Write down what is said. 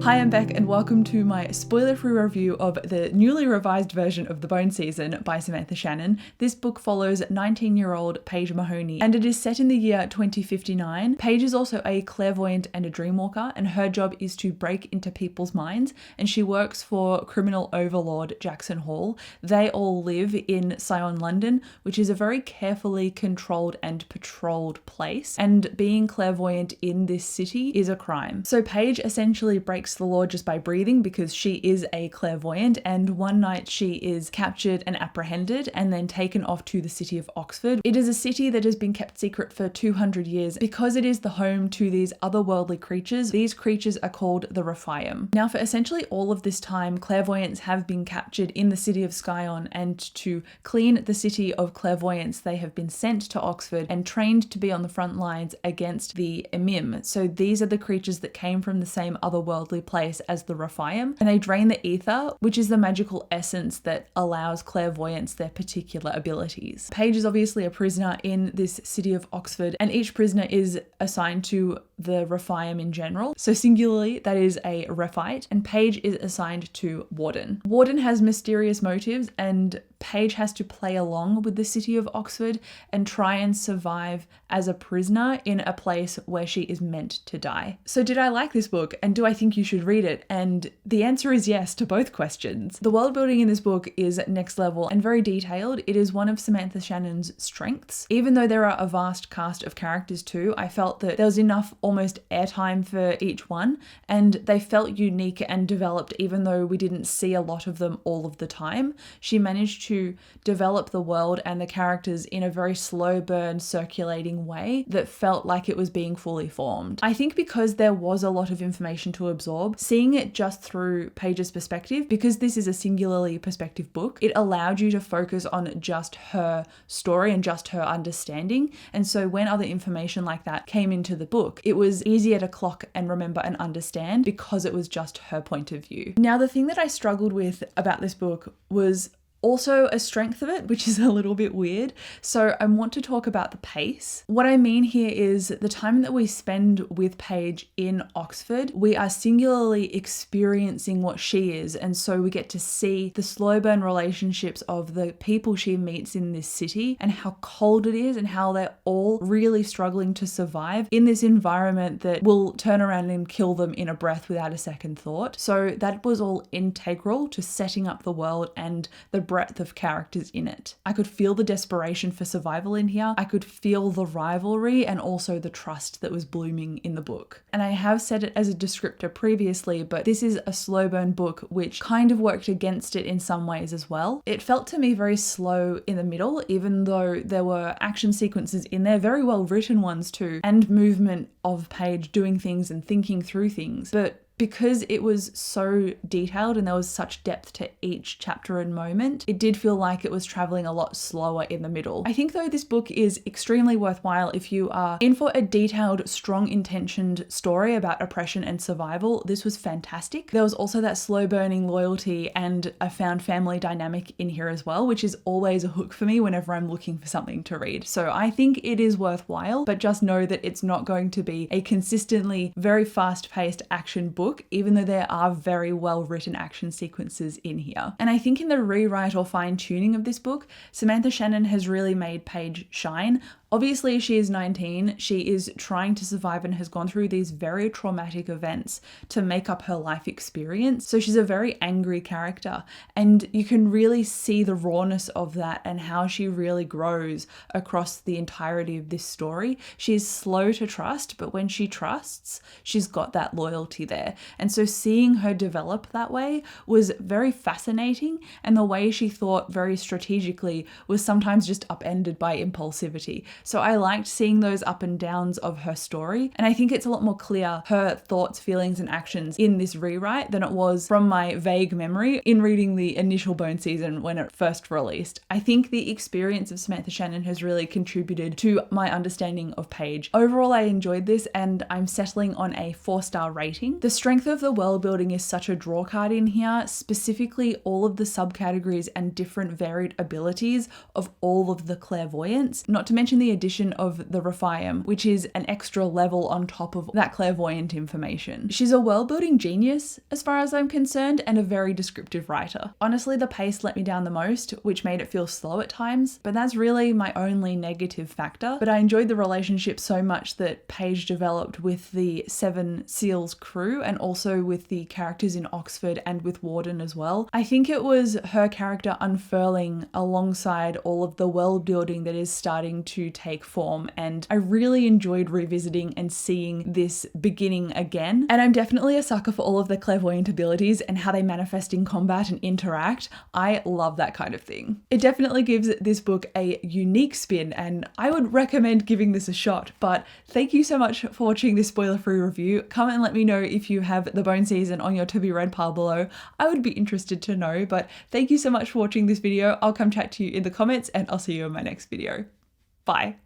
Hi, I'm Beck and welcome to my spoiler-free review of the newly revised version of The Bone Season by Samantha Shannon. This book follows 19-year-old Paige Mahoney and it is set in the year 2059. Paige is also a clairvoyant and a dreamwalker, and her job is to break into people's minds, and she works for criminal overlord Jackson Hall. They all live in Scion, London, which is a very carefully controlled and patrolled place, and being clairvoyant in this city is a crime. So Paige essentially breaks the law just by breathing because she is a clairvoyant, and one night she is captured and apprehended and then taken off to the city of Oxford. It is a city that has been kept secret for 200 years because it is the home to these otherworldly creatures. These creatures are called the Rephaim. Now, for essentially all of this time, clairvoyants have been captured in the city of Scion, and to clean the city of clairvoyants, they have been sent to Oxford and trained to be on the front lines against the Emim. So these are the creatures that came from the same otherworldly place as the Rephaim, and they drain the ether, which is the magical essence that allows clairvoyants their particular abilities. Paige is obviously a prisoner in this city of Oxford, and each prisoner is assigned to the Rephaim in general. So singularly, that is a Rephite, and Paige is assigned to Warden. Warden has mysterious motives, and Paige has to play along with the city of Oxford and try and survive as a prisoner in a place where she is meant to die. So did I like this book, and do I think you should read it? And the answer is yes to both questions. The world building in this book is next level and very detailed. It is one of Samantha Shannon's strengths. Even though there are a vast cast of characters too, I felt that there was enough almost airtime for each one, and they felt unique and developed even though we didn't see a lot of them all of the time. She managed to develop the world and the characters in a very slow burn circulating way that felt like it was being fully formed. I think because there was a lot of information to absorb, seeing it just through Paige's perspective, because this is a singularly perspective book, it allowed you to focus on just her story and just her understanding. And so when other information like that came into the book, it was easier to clock and remember and understand because it was just her point of view. Now, the thing that I struggled with about this book was also a strength of it, which is a little bit weird. So I want to talk about the pace. What I mean here is the time that we spend with Paige in Oxford, we are singularly experiencing what she is. And so we get to see the slow burn relationships of the people she meets in this city and how cold it is and how they're all really struggling to survive in this environment that will turn around and kill them in a breath without a second thought. So that was all integral to setting up the world and the breadth of characters in it. I could feel the desperation for survival in here. I could feel the rivalry and also the trust that was blooming in the book. And I have said it as a descriptor previously, but this is a slow burn book which kind of worked against it in some ways as well. It felt to me very slow in the middle, even though there were action sequences in there, very well written ones too, and movement of Paige doing things and thinking through things. But because it was so detailed and there was such depth to each chapter and moment, it did feel like it was traveling a lot slower in the middle. I think though this book is extremely worthwhile if you are in for a detailed, strong intentioned story about oppression and survival. This was fantastic. There was also that slow burning loyalty and a found family dynamic in here as well, which is always a hook for me whenever I'm looking for something to read. So I think it is worthwhile, but just know that it's not going to be a consistently very fast-paced action book, even though there are very well written action sequences in here. And I think in the rewrite or fine tuning of this book, Samantha Shannon has really made Paige shine. Obviously, she is 19, she is trying to survive and has gone through these very traumatic events to make up her life experience. So she's a very angry character, and you can really see the rawness of that and how she really grows across the entirety of this story. She is slow to trust, but when she trusts, she's got that loyalty there. And so seeing her develop that way was very fascinating, and the way she thought very strategically was sometimes just upended by impulsivity. So I liked seeing those up and downs of her story, and I think it's a lot more clear, her thoughts, feelings and actions in this rewrite than it was from my vague memory in reading the initial Bone Season when it first released. I think the experience of Samantha Shannon has really contributed to my understanding of Paige. Overall, I enjoyed this and I'm settling on a 4-star rating. The strength of the world building is such a draw card in here, specifically all of the subcategories and different varied abilities of all of the clairvoyants, not to mention the the addition of the Rephium, which is an extra level on top of that clairvoyant information. She's a world-building genius, as far as I'm concerned, and a very descriptive writer. Honestly, the pace let me down the most, which made it feel slow at times, but that's really my only negative factor. But I enjoyed the relationship so much that Paige developed with the Seven Seals crew and also with the characters in Oxford and with Warden as well. I think it was her character unfurling alongside all of the world building that is starting to take form, and I really enjoyed revisiting and seeing this beginning again. And I'm definitely a sucker for all of the clairvoyant abilities and how they manifest in combat and interact. I love that kind of thing. It definitely gives this book a unique spin, and I would recommend giving this a shot. But thank you so much for watching this spoiler-free review. Comment and let me know if you have The Bone Season on your to be read pile below. I would be interested to know, but thank you so much for watching this video. I'll come chat to you in the comments, and I'll see you in my next video. Bye.